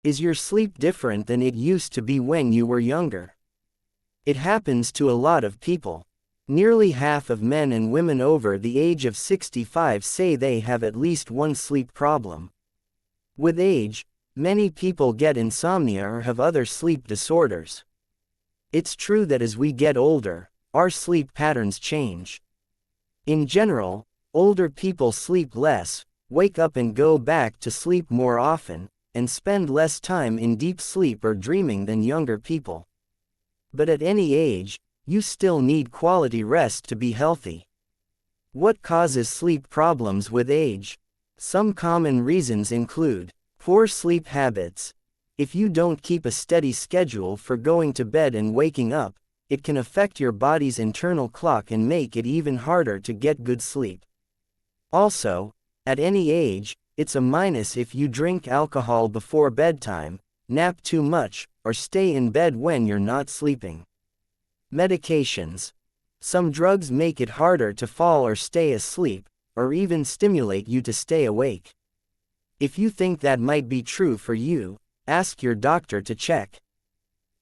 Is your sleep different than it used to be when you were younger? It happens to a lot of people. Nearly half of men and women over the age of 65 say they have at least one sleep problem. With age, many people get insomnia or have other sleep disorders. It's true that as we get older, our sleep patterns change. In general, older people sleep less, wake up and go back to sleep more often, and spend less time in deep sleep or dreaming than younger people. But at any age, you still need quality rest to be healthy. What causes sleep problems with age? Some common reasons include poor sleep habits. If you don't keep a steady schedule for going to bed and waking up, it can affect your body's internal clock and make it even harder to get good sleep. Also, at any age, it's a minus if you drink alcohol before bedtime, nap too much, or stay in bed when you're not sleeping. Medications. Some drugs make it harder to fall or stay asleep, or even stimulate you to stay awake. If you think that might be true for you, ask your doctor to check.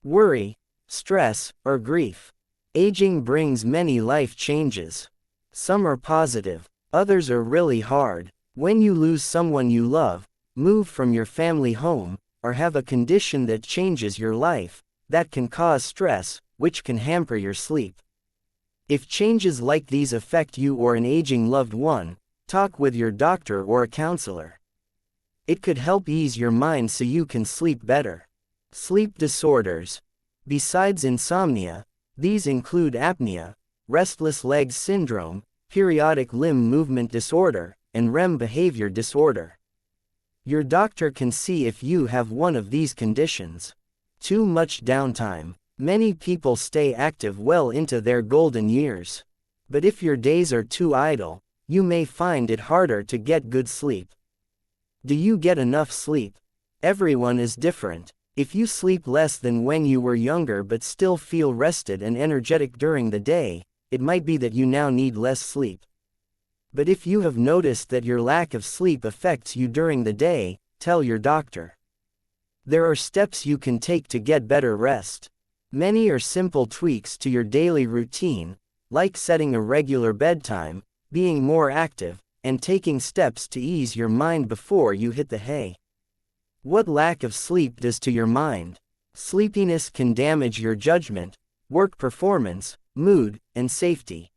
Worry, stress, or grief. Aging brings many life changes. Some are positive, others are really hard. When you lose someone you love, move from your family home, or have a condition that changes your life, that can cause stress, which can hamper your sleep. If changes like these affect you or an aging loved one, talk with your doctor or a counselor. It could help ease your mind so you can sleep better. Sleep disorders. Besides insomnia, these include apnea, restless legs syndrome, periodic limb movement disorder, and REM behavior disorder. Your doctor can see if you have one of these conditions. Too much downtime. Many people stay active well into their golden years. But if your days are too idle, you may find it harder to get good sleep. Do you get enough sleep? Everyone is different. If you sleep less than when you were younger but still feel rested and energetic during the day, it might be that you now need less sleep. But if you have noticed that your lack of sleep affects you during the day, tell your doctor. There are steps you can take to get better rest. Many are simple tweaks to your daily routine, like setting a regular bedtime, being more active, and taking steps to ease your mind before you hit the hay. What lack of sleep does to your mind? Sleepiness can damage your judgment, work performance, mood, and safety.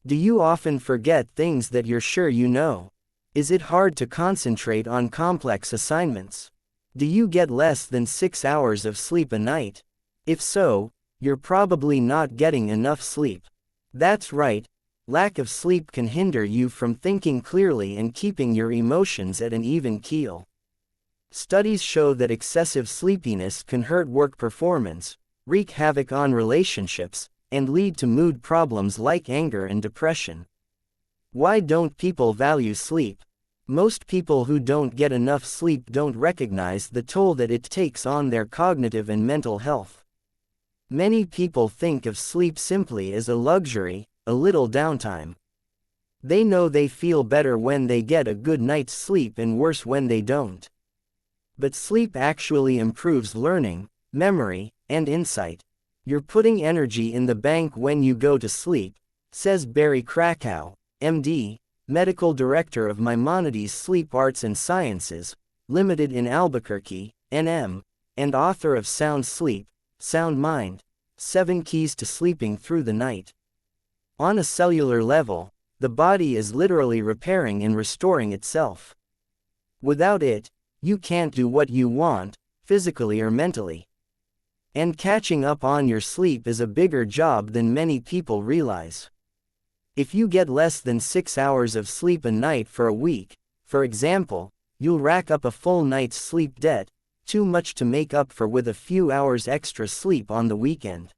Do you often forget things that you're sure you know? Is it hard to concentrate on complex assignments? Do you get less than 6 hours of sleep a night? If so, you're probably not getting enough sleep. That's right, lack of sleep can hinder you from thinking clearly and keeping your emotions at an even keel. Studies show that excessive sleepiness can hurt work performance, wreak havoc on relationships, and lead to mood problems like anger and depression. Why don't people value sleep? Most people who don't get enough sleep don't recognize the toll that it takes on their cognitive and mental health. Many people think of sleep simply as a luxury, a little downtime. They know they feel better when they get a good night's sleep and worse when they don't. But sleep actually improves learning, memory, and insight. You're putting energy in the bank when you go to sleep, says Barry Krakow, MD, Medical Director of Maimonides Sleep Arts and Sciences, Limited in Albuquerque, NM, and author of Sound Sleep, Sound Mind, 7 Keys to Sleeping Through the Night. On a cellular level, the body is literally repairing and restoring itself. Without it, you can't do what you want, physically or mentally. And catching up on your sleep is a bigger job than many people realize. If you get less than 6 hours of sleep a night for a week, for example, you'll rack up a full night's sleep debt, too much to make up for with a few hours extra sleep on the weekend.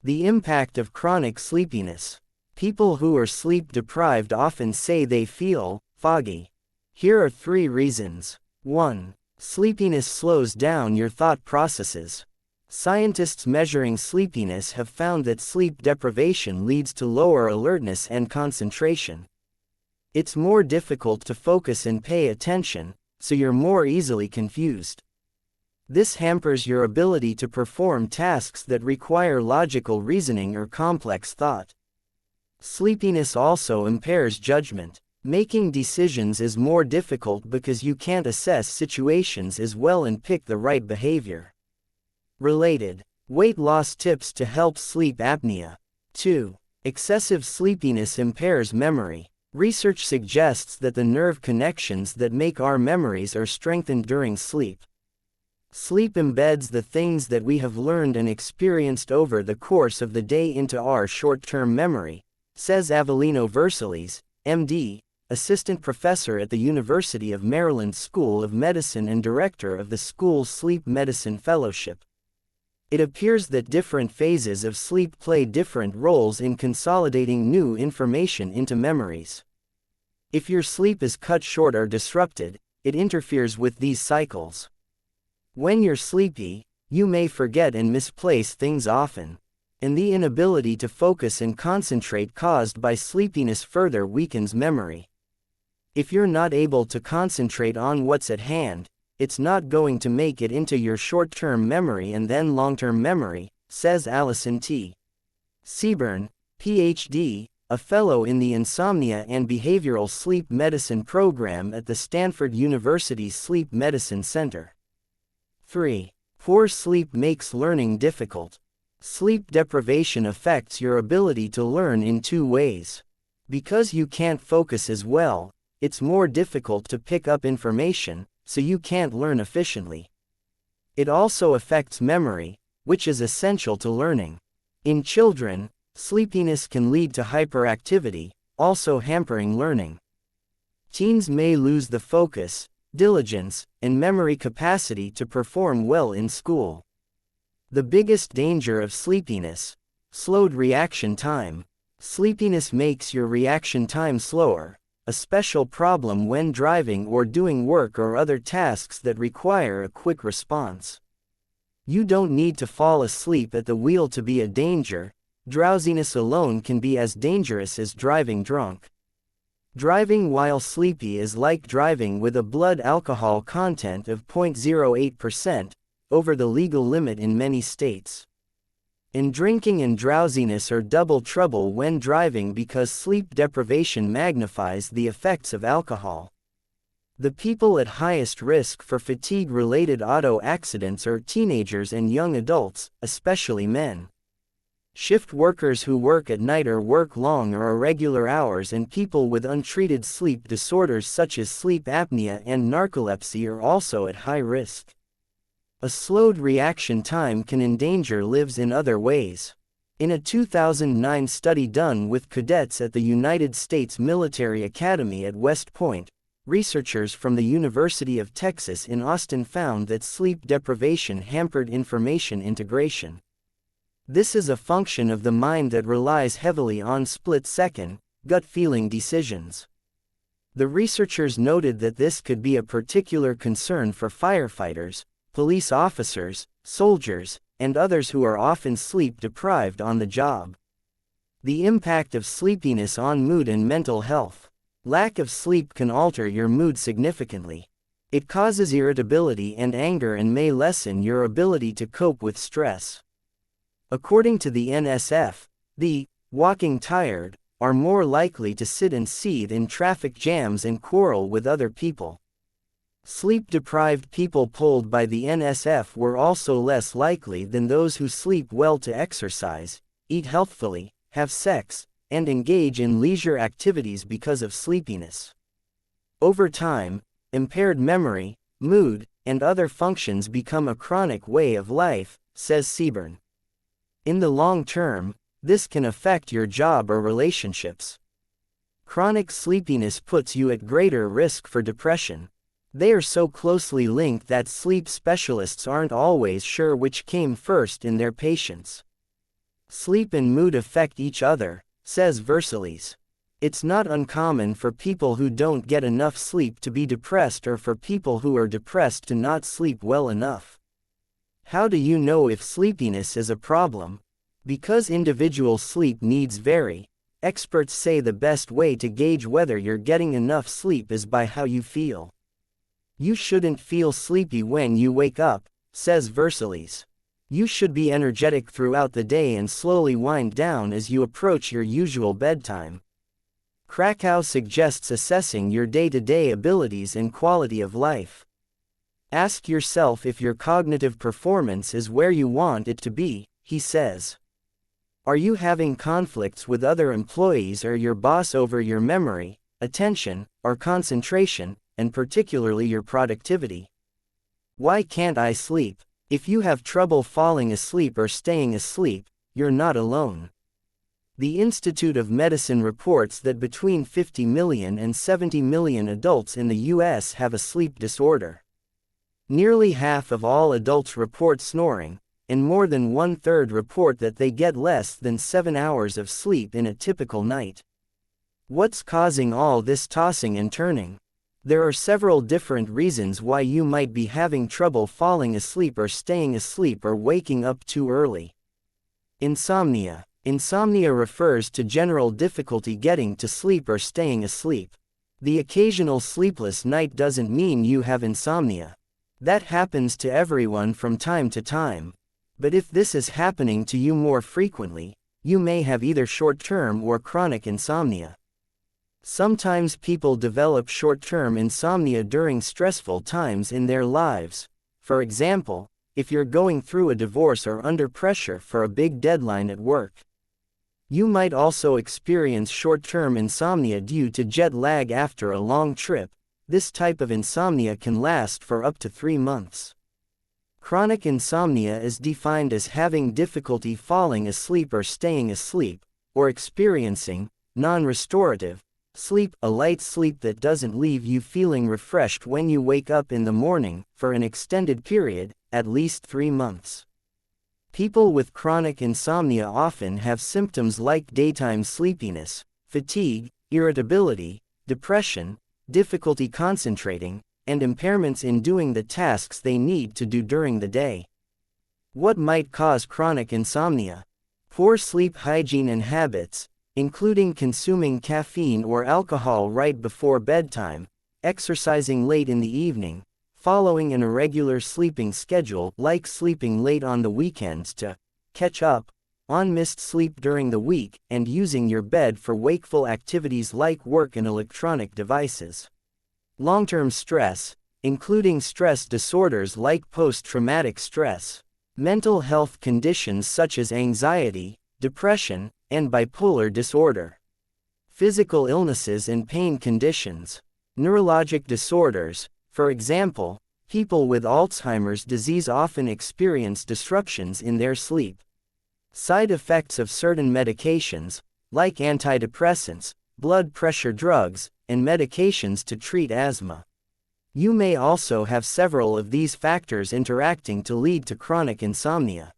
The impact of chronic sleepiness. People who are sleep deprived often say they feel foggy. Here are 3 reasons. 1. Sleepiness slows down your thought processes. Scientists measuring sleepiness have found that sleep deprivation leads to lower alertness and concentration. It's more difficult to focus and pay attention, so you're more easily confused. This hampers your ability to perform tasks that require logical reasoning or complex thought. Sleepiness also impairs judgment. Making decisions is more difficult because you can't assess situations as well and pick the right behavior. Related. Weight loss tips to help sleep apnea. 2. Excessive sleepiness impairs memory. Research suggests that the nerve connections that make our memories are strengthened during sleep. Sleep embeds the things that we have learned and experienced over the course of the day into our short-term memory, says Avelino Versailles, MD, assistant professor at the University of Maryland School of Medicine and director of the school's Sleep Medicine Fellowship. It appears that different phases of sleep play different roles in consolidating new information into memories. If your sleep is cut short or disrupted, it interferes with these cycles. When you're sleepy, you may forget and misplace things often, and the inability to focus and concentrate caused by sleepiness further weakens memory. If you're not able to concentrate on what's at hand, it's not going to make it into your short-term memory and then long-term memory, says Allison T. Seaburn, Ph.D., a fellow in the Insomnia and Behavioral Sleep Medicine program at the Stanford University's Sleep Medicine Center. 3. Poor sleep makes learning difficult. Sleep deprivation affects your ability to learn in two ways. Because you can't focus as well, it's more difficult to pick up information, so you can't learn efficiently. It also affects memory, which is essential to learning. In children, sleepiness can lead to hyperactivity, also hampering learning. Teens may lose the focus, diligence, and memory capacity to perform well in school. The biggest danger of sleepiness: slowed reaction time. Sleepiness makes your reaction time slower, a special problem when driving or doing work or other tasks that require a quick response. You don't need to fall asleep at the wheel to be a danger. Drowsiness alone can be as dangerous as driving drunk. Driving while sleepy is like driving with a blood alcohol content of 0.08%, over the legal limit in many states. And drinking and drowsiness are double trouble when driving because sleep deprivation magnifies the effects of alcohol. The people at highest risk for fatigue-related auto accidents are teenagers and young adults, especially men. Shift workers who work at night or work long or irregular hours and people with untreated sleep disorders such as sleep apnea and narcolepsy are also at high risk. A slowed reaction time can endanger lives in other ways. In a 2009 study done with cadets at the United States Military Academy at West Point, researchers from the University of Texas in Austin found that sleep deprivation hampered information integration. This is a function of the mind that relies heavily on split-second, gut-feeling decisions. The researchers noted that this could be a particular concern for firefighters, police officers, soldiers, and others who are often sleep-deprived on the job. The impact of sleepiness on mood and mental health. Lack of sleep can alter your mood significantly. It causes irritability and anger and may lessen your ability to cope with stress. According to the NSF, the walking tired are more likely to sit and seethe in traffic jams and quarrel with other people. Sleep-deprived people polled by the NSF were also less likely than those who sleep well to exercise, eat healthfully, have sex, and engage in leisure activities because of sleepiness. Over time, impaired memory, mood, and other functions become a chronic way of life, says Seaburn. In the long term, this can affect your job or relationships. Chronic sleepiness puts you at greater risk for depression. They are so closely linked that sleep specialists aren't always sure which came first in their patients. Sleep and mood affect each other, says Versailles. It's not uncommon for people who don't get enough sleep to be depressed or for people who are depressed to not sleep well enough. How do you know if sleepiness is a problem? Because individual sleep needs vary, experts say the best way to gauge whether you're getting enough sleep is by how you feel. You shouldn't feel sleepy when you wake up, says Versailles. You should be energetic throughout the day and slowly wind down as you approach your usual bedtime. Krakow suggests assessing your day-to-day abilities and quality of life. Ask yourself if your cognitive performance is where you want it to be, he says. Are you having conflicts with other employees or your boss over your memory, attention, or concentration, and particularly your productivity? Why can't I sleep? If you have trouble falling asleep or staying asleep, you're not alone. The Institute of Medicine reports that between 50 million and 70 million adults in the U.S. have a sleep disorder. Nearly half of all adults report snoring, and more than one-third report that they get less than 7 hours of sleep in a typical night. What's causing all this tossing and turning? There are several different reasons why you might be having trouble falling asleep or staying asleep or waking up too early. Insomnia. Insomnia refers to general difficulty getting to sleep or staying asleep. The occasional sleepless night doesn't mean you have insomnia. That happens to everyone from time to time. But if this is happening to you more frequently, you may have either short-term or chronic insomnia. Sometimes people develop short-term insomnia during stressful times in their lives. For example, if you're going through a divorce or under pressure for a big deadline at work. You might also experience short-term insomnia due to jet lag after a long trip. This type of insomnia can last for up to 3 months. Chronic insomnia is defined as having difficulty falling asleep or staying asleep, or experiencing non-restorative sleep, a light sleep that doesn't leave you feeling refreshed when you wake up in the morning, for an extended period, at least 3 months. People with chronic insomnia often have symptoms like daytime sleepiness, fatigue, irritability, depression, difficulty concentrating, and impairments in doing the tasks they need to do during the day. What might cause chronic insomnia? Poor sleep hygiene and habits, including consuming caffeine or alcohol right before bedtime, exercising late in the evening, following an irregular sleeping schedule like sleeping late on the weekends to catch up on missed sleep during the week, and using your bed for wakeful activities like work and electronic devices. Long-term stress, including stress disorders like post-traumatic stress, mental health conditions such as anxiety, depression, and bipolar disorder. Physical illnesses and pain conditions. Neurologic disorders, for example, people with Alzheimer's disease often experience disruptions in their sleep. Side effects of certain medications, like antidepressants, blood pressure drugs, and medications to treat asthma. You may also have several of these factors interacting to lead to chronic insomnia.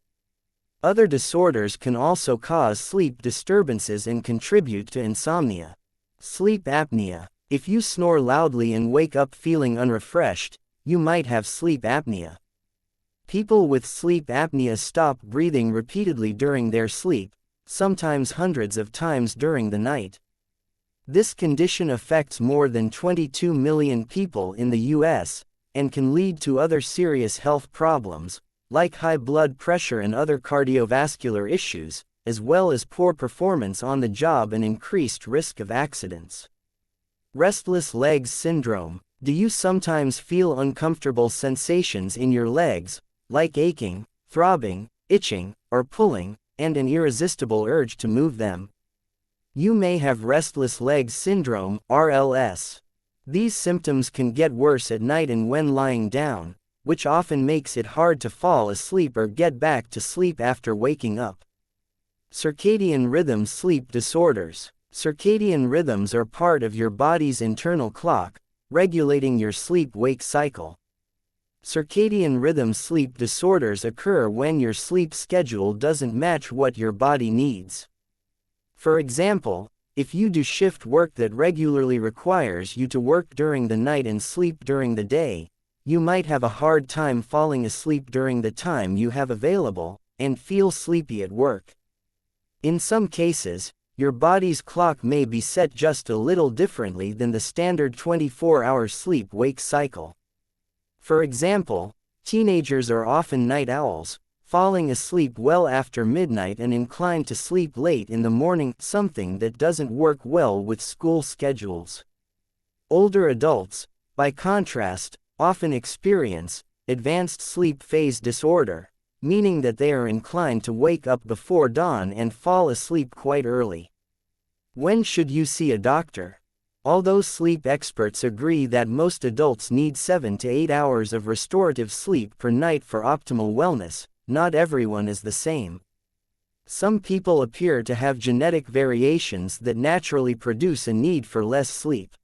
Other disorders can also cause sleep disturbances and contribute to insomnia. Sleep apnea. If you snore loudly and wake up feeling unrefreshed, you might have sleep apnea. People with sleep apnea stop breathing repeatedly during their sleep, sometimes hundreds of times during the night. This condition affects more than 22 million people in the U.S., and can lead to other serious health problems, like high blood pressure and other cardiovascular issues, as well as poor performance on the job and increased risk of accidents. Restless legs syndrome. Do you sometimes feel uncomfortable sensations in your legs, like aching, throbbing, itching, or pulling, and an irresistible urge to move them? You may have restless legs syndrome, RLS. These symptoms can get worse at night and when lying down, which often makes it hard to fall asleep or get back to sleep after waking up. Circadian rhythm sleep disorders. Circadian rhythms are part of your body's internal clock, regulating your sleep-wake cycle. Circadian rhythm sleep disorders occur when your sleep schedule doesn't match what your body needs. For example, if you do shift work that regularly requires you to work during the night and sleep during the day, you might have a hard time falling asleep during the time you have available, and feel sleepy at work. In some cases, your body's clock may be set just a little differently than the standard 24-hour sleep-wake cycle. For example, Teenagers are often night owls, falling asleep well after midnight and inclined to sleep late in the morning, something that doesn't work well with school schedules. Older adults, by contrast, often experience advanced sleep phase disorder, meaning that they are inclined to wake up before dawn and fall asleep quite early. When should you see a doctor? Although sleep experts agree that most adults need 7 to 8 hours of restorative sleep per night for optimal wellness, not everyone is the same. Some people appear to have genetic variations that naturally produce a need for less sleep.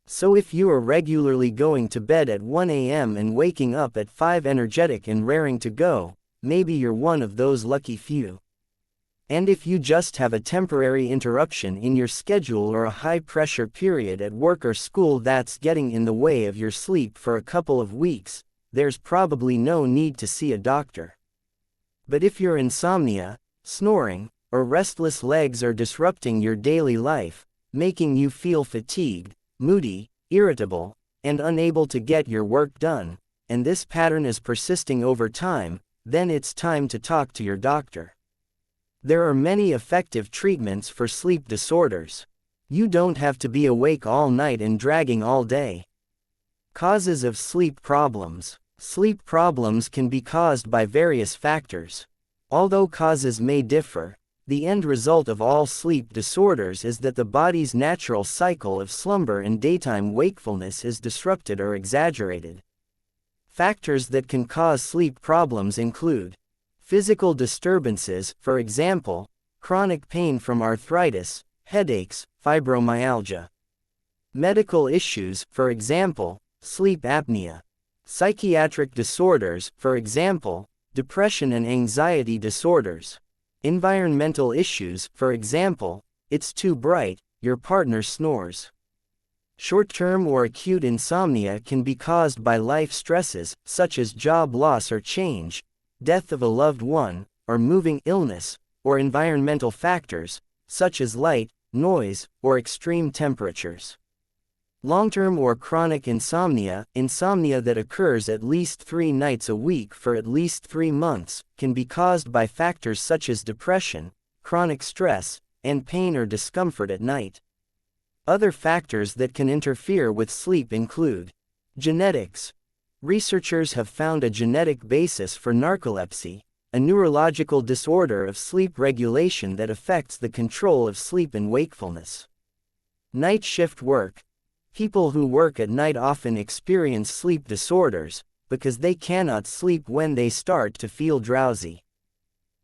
So if you are regularly going to bed at 1 a.m. and waking up at 5 energetic and raring to go, maybe you're one of those lucky few. And if you just have a temporary interruption in your schedule or a high-pressure period at work or school that's getting in the way of your sleep for a couple of weeks, there's probably no need to see a doctor. But if your insomnia, snoring, or restless legs are disrupting your daily life, making you feel fatigued, moody, irritable, and unable to get your work done, and this pattern is persisting over time, then it's time to talk to your doctor. There are many effective treatments for sleep disorders. You don't have to be awake all night and dragging all day. Causes of sleep problems. Sleep problems can be caused by various factors. Although causes may differ, the end result of all sleep disorders is that the body's natural cycle of slumber and daytime wakefulness is disrupted or exaggerated. Factors that can cause sleep problems include physical disturbances, for example, chronic pain from arthritis, headaches, fibromyalgia. Medical issues, for example, sleep apnea. Psychiatric disorders, for example, depression and anxiety disorders. Environmental issues, for example, it's too bright, your partner snores. Short-term or acute insomnia can be caused by life stresses, such as job loss or change, death of a loved one, or moving illness, or environmental factors, such as light, noise, or extreme temperatures. Long-term or chronic insomnia, insomnia that occurs at least 3 nights a week for at least 3 months, can be caused by factors such as depression, chronic stress, and pain or discomfort at night. Other factors that can interfere with sleep include genetics. Researchers have found a genetic basis for narcolepsy, a neurological disorder of sleep regulation that affects the control of sleep and wakefulness. Night shift work. People who work at night often experience sleep disorders, because they cannot sleep when they start to feel drowsy.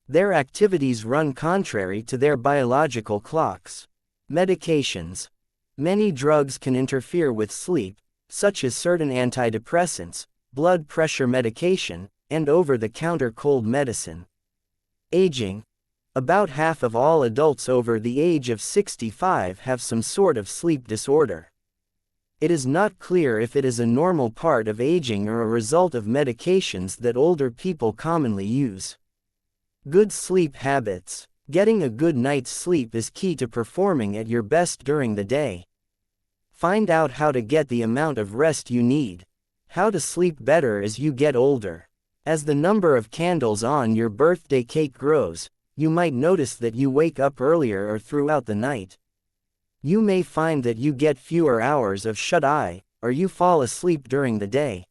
Their activities run contrary to their biological clocks. Medications. Many drugs can interfere with sleep, such as certain antidepressants, blood pressure medication, and over-the-counter cold medicine. Aging. About half of all adults over the age of 65 have some sort of sleep disorder. It is not clear if it is a normal part of aging or a result of medications that older people commonly use. Good sleep habits. Getting a good night's sleep is key to performing at your best during the day. Find out how to get the amount of rest you need. How to sleep better as you get older. As the number of candles on your birthday cake grows, you might notice that you wake up earlier or throughout the night. You may find that you get fewer hours of shut-eye, or you fall asleep during the day.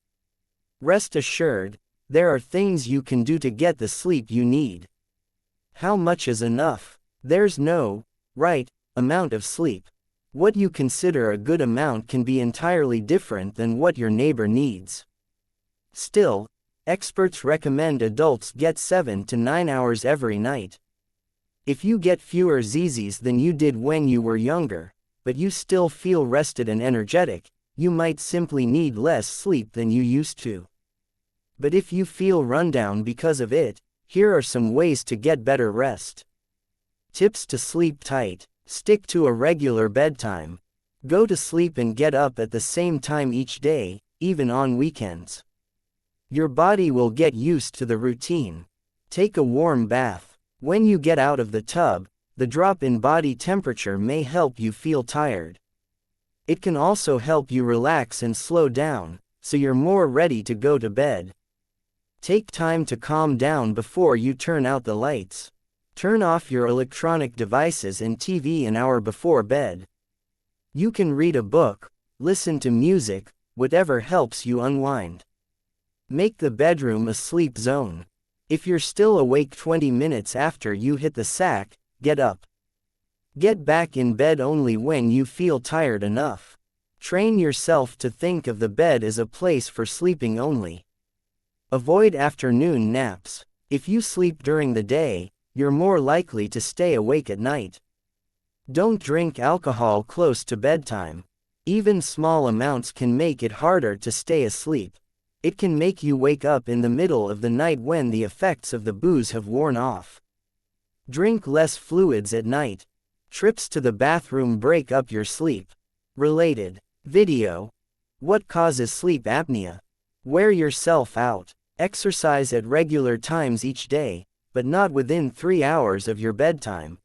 Rest assured, there are things you can do to get the sleep you need. How much is enough? There's no right amount of sleep. What you consider a good amount can be entirely different than what your neighbor needs. Still, experts recommend adults get 7 to 9 hours every night. If you get fewer ZZs than you did when you were younger, but you still feel rested and energetic, you might simply need less sleep than you used to. But if you feel rundown because of it, here are some ways to get better rest. Tips to sleep tight. Stick to a regular bedtime. Go to sleep and get up at the same time each day, even on weekends. Your body will get used to the routine. Take a warm bath. When you get out of the tub, the drop in body temperature may help you feel tired. It can also help you relax and slow down, so you're more ready to go to bed. Take time to calm down before you turn out the lights. Turn off your electronic devices and TV an hour before bed. You can read a book, listen to music, whatever helps you unwind. Make the bedroom a sleep zone. If you're still awake 20 minutes after you hit the sack, get up. Get back in bed only when you feel tired enough. Train yourself to think of the bed as a place for sleeping only. Avoid afternoon naps. If you sleep during the day, you're more likely to stay awake at night. Don't drink alcohol close to bedtime. Even small amounts can make it harder to stay asleep. It can make you wake up in the middle of the night when the effects of the booze have worn off. Drink less fluids at night. Trips to the bathroom break up your sleep. Related video. What causes sleep apnea? Wear yourself out. Exercise at regular times each day, but not within 3 hours of your bedtime.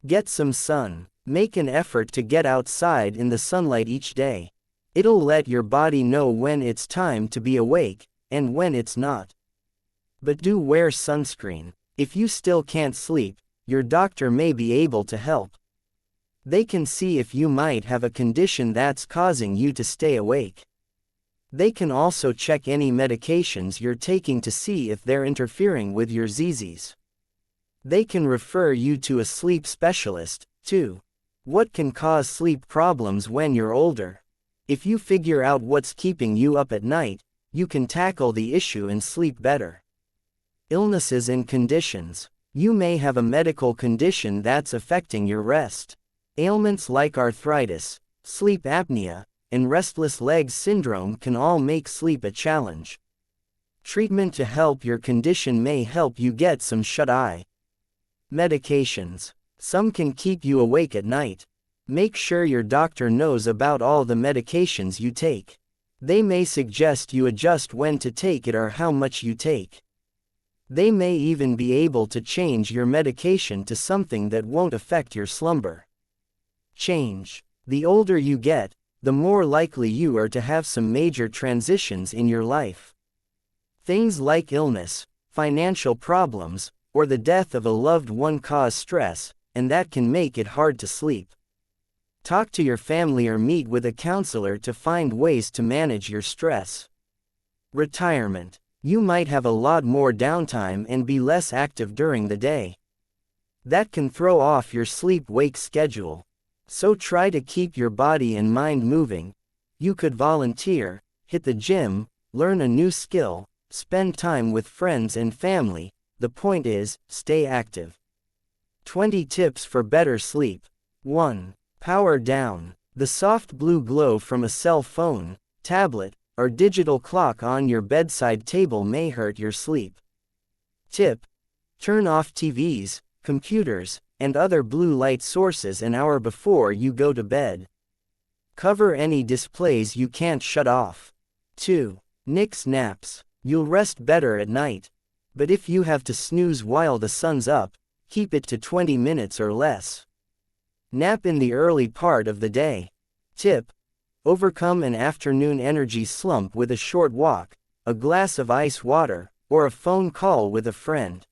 Get some sun. Make an effort to get outside in the sunlight each day. It'll let your body know when it's time to be awake, and when it's not. But do wear sunscreen. If you still can't sleep, your doctor may be able to help. They can see if you might have a condition that's causing you to stay awake. They can also check any medications you're taking to see if they're interfering with your ZZs. They can refer you to a sleep specialist, too. What can cause sleep problems when you're older? If you figure out what's keeping you up at night, you can tackle the issue and sleep better. Illnesses and conditions. You may have a medical condition that's affecting your rest. Ailments like arthritis, sleep apnea, and restless legs syndrome can all make sleep a challenge. Treatment to help your condition may help you get some shut-eye. Medications. Some can keep you awake at night. Make sure your doctor knows about all the medications you take. They may suggest you adjust when to take it or how much you take. They may even be able to change your medication to something that won't affect your slumber. Change. The older you get, the more likely you are to have some major transitions in your life. Things like illness, financial problems, or the death of a loved one cause stress, and that can make it hard to sleep. Talk to your family or meet with a counselor to find ways to manage your stress. Retirement. You might have a lot more downtime and be less active during the day. That can throw off your sleep-wake schedule. So try to keep your body and mind moving. You could volunteer, hit the gym, learn a new skill, spend time with friends and family. The point is, stay active. 20 tips for better sleep. 1. Power down. The soft blue glow from a cell phone, tablet, or digital clock on your bedside table may hurt your sleep. Tip. Turn off TVs, computers, and other blue light sources an hour before you go to bed. Cover any displays you can't shut off. 2. Nix naps. You'll rest better at night. But if you have to snooze while the sun's up, keep it to 20 minutes or less. Nap in the early part of the day. Tip. Overcome an afternoon energy slump with a short walk, a glass of ice water, or a phone call with a friend.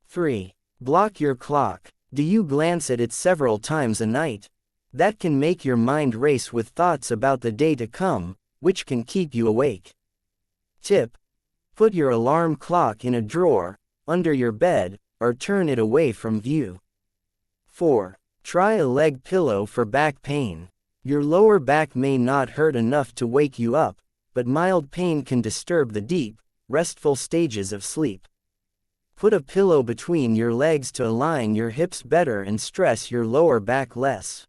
3. Block your clock. Do you glance at it several times a night? That can make your mind race with thoughts about the day to come, which can keep you awake. Tip. Put your alarm clock in a drawer, under your bed, or turn it away from view. 4. Try a leg pillow for back pain. Your lower back may not hurt enough to wake you up, but mild pain can disturb the deep, restful stages of sleep. Put a pillow between your legs to align your hips better and stress your lower back less.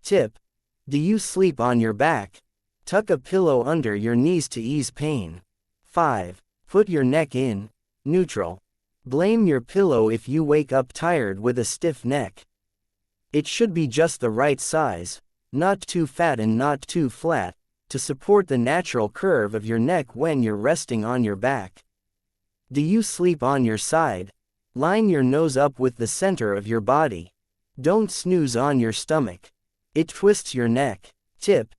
Tip. Do you sleep on your back? Tuck a pillow under your knees to ease pain. 5. Put your neck in neutral. Blame your pillow if you wake up tired with a stiff neck. It should be just the right size, not too fat and not too flat, to support the natural curve of your neck when you're resting on your back. Do you sleep on your side? Line your nose up with the center of your body. Don't snooze on your stomach. It twists your neck. Tip.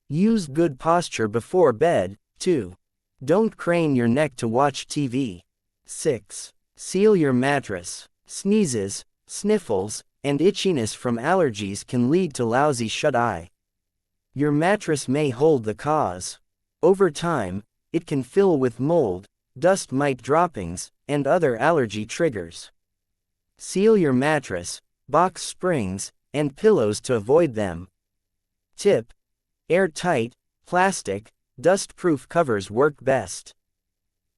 Use good posture before bed, too. Don't crane your neck to watch TV. 6. Seal your mattress. Sneezes, sniffles, and itchiness from allergies can lead to lousy shut-eye. Your mattress may hold the cause. Over time, it can fill with mold, dust mite droppings, and other allergy triggers. Seal your mattress, box springs, and pillows to avoid them. Tip: airtight, plastic, dust-proof covers work best.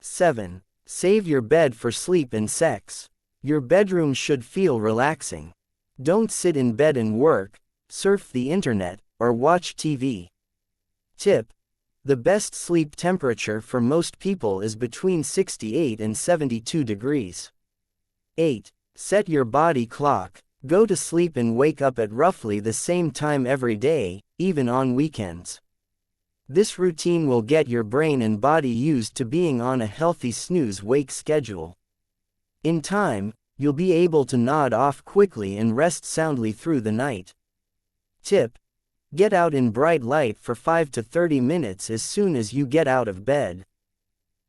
7. Save your bed for sleep and sex. Your bedroom should feel relaxing. Don't sit in bed and work, surf the internet, or watch TV. Tip: the best sleep temperature for most people is between 68 and 72 degrees. 8. Set your body clock. Go to sleep and wake up at roughly the same time every day, even on weekends. This routine will get your brain and body used to being on a healthy snooze-wake schedule. In time, you'll be able to nod off quickly and rest soundly through the night. Tip: get out in bright light for 5 to 30 minutes as soon as you get out of bed.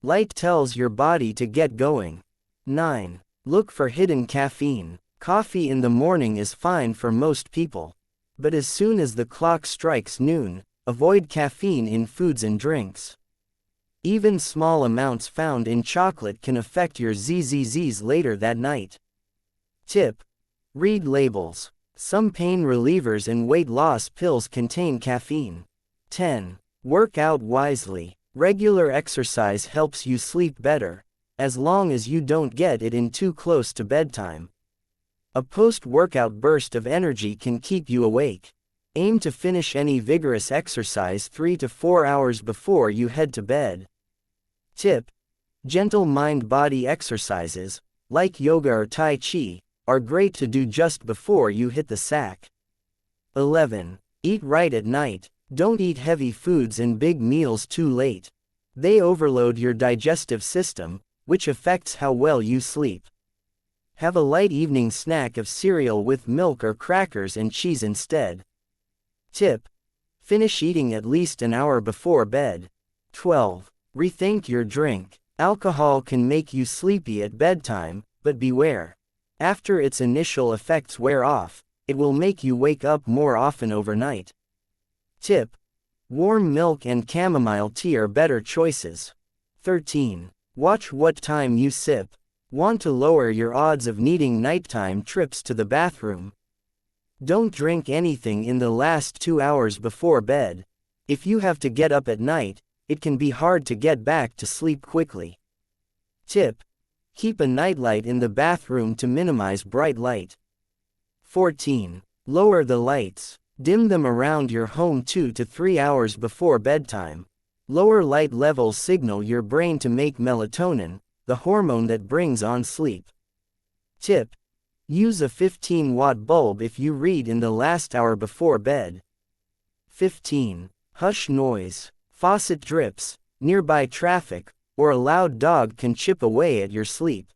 Light tells your body to get going. 9. Look for hidden caffeine. Coffee in the morning is fine for most people. But as soon as the clock strikes noon, avoid caffeine in foods and drinks. Even small amounts found in chocolate can affect your ZZZs later that night. Tip: read labels. Some pain relievers and weight loss pills contain caffeine. 10. Work out wisely. Regular exercise helps you sleep better, as long as you don't get it in too close to bedtime. A post-workout burst of energy can keep you awake. Aim to finish any vigorous exercise 3 to 4 hours before you head to bed. Tip: gentle mind-body exercises, like yoga or Tai Chi, are great to do just before you hit the sack. 11. Eat right at night. Don't eat heavy foods and big meals too late. They overload your digestive system, which affects how well you sleep. Have a light evening snack of cereal with milk or crackers and cheese instead. Tip: finish eating at least an hour before bed. 12. Rethink your drink. Alcohol can make you sleepy at bedtime, but beware. After its initial effects wear off, it will make you wake up more often overnight. Tip: warm milk and chamomile tea are better choices. 13. Watch what time you sip. Want to lower your odds of needing nighttime trips to the bathroom? Don't drink anything in the last 2 hours before bed. If you have to get up at night, it can be hard to get back to sleep quickly. Tip: keep a nightlight in the bathroom to minimize bright light. 14. Lower the lights. Dim them around your home 2 to 3 hours before bedtime. Lower light levels signal your brain to make melatonin, the hormone that brings on sleep. Tip: use a 15-watt bulb if you read in the last hour before bed. 15. Hush noise. Faucet drips, nearby traffic, or a loud dog can chip away at your sleep.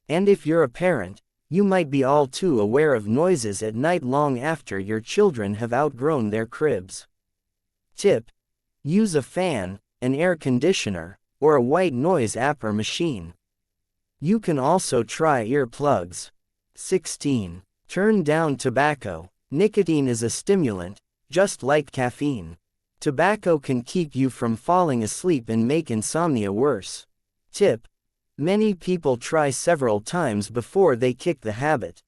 And if you're a parent, you might be all too aware of noises at night long after your children have outgrown their cribs. Tip: use a fan, an air conditioner, or a white noise app or machine. You can also try earplugs. 16. Turn down tobacco. Nicotine is a stimulant, just like caffeine. Tobacco can keep you from falling asleep and make insomnia worse. Tip: many people try several times before they kick the habit.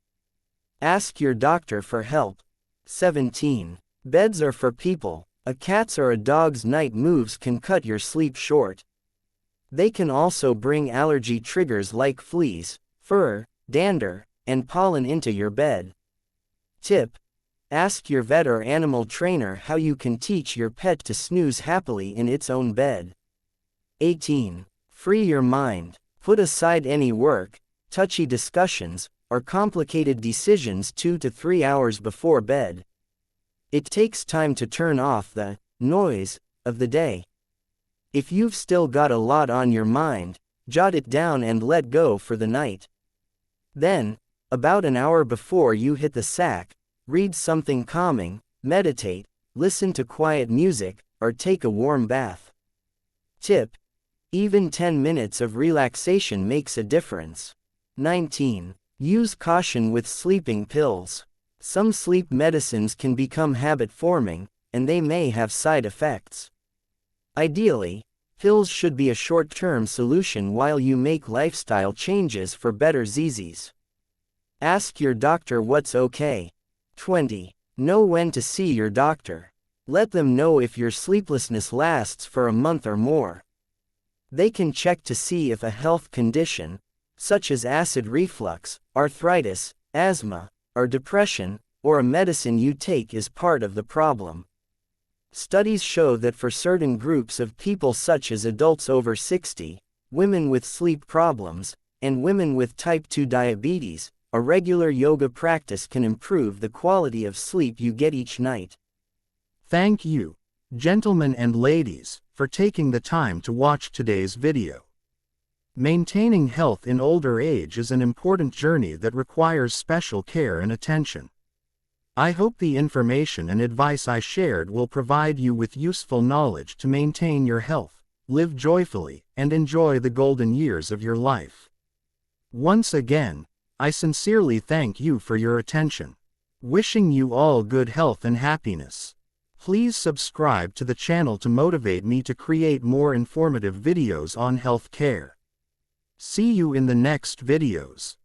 Ask your doctor for help. 17. Beds are for people. A cat's or a dog's night moves can cut your sleep short. They can also bring allergy triggers like fleas, fur, dander, and pollen into your bed. Tip: ask your vet or animal trainer how you can teach your pet to snooze happily in its own bed. 18. Free your mind. Put aside any work, touchy discussions, or complicated decisions 2 to 3 hours before bed. It takes time to turn off the noise of the day. If you've still got a lot on your mind, jot it down and let go for the night. Then, about an hour before you hit the sack, read something calming, meditate, listen to quiet music, or take a warm bath. Tip: Even 10 minutes of relaxation makes a difference. 19. Use caution with sleeping pills. Some sleep medicines can become habit-forming, and they may have side effects. Ideally, pills should be a short-term solution while you make lifestyle changes for better ZZs. Ask your doctor what's okay. 20. Know when to see your doctor. Let them know if your sleeplessness lasts for a month or more. They can check to see if a health condition, such as acid reflux, arthritis, asthma, or depression, or a medicine you take is part of the problem. Studies show that for certain groups of people such as adults over 60, women with sleep problems, and women with type 2 diabetes, a regular yoga practice can improve the quality of sleep you get each night. Thank you, gentlemen and ladies, for taking the time to watch today's video. Maintaining health in older age is an important journey that requires special care and attention. I hope the information and advice I shared will provide you with useful knowledge to maintain your health, live joyfully, and enjoy the golden years of your life. Once again, I sincerely thank you for your attention. Wishing you all good health and happiness. Please subscribe to the channel to motivate me to create more informative videos on health care. See you in the next videos.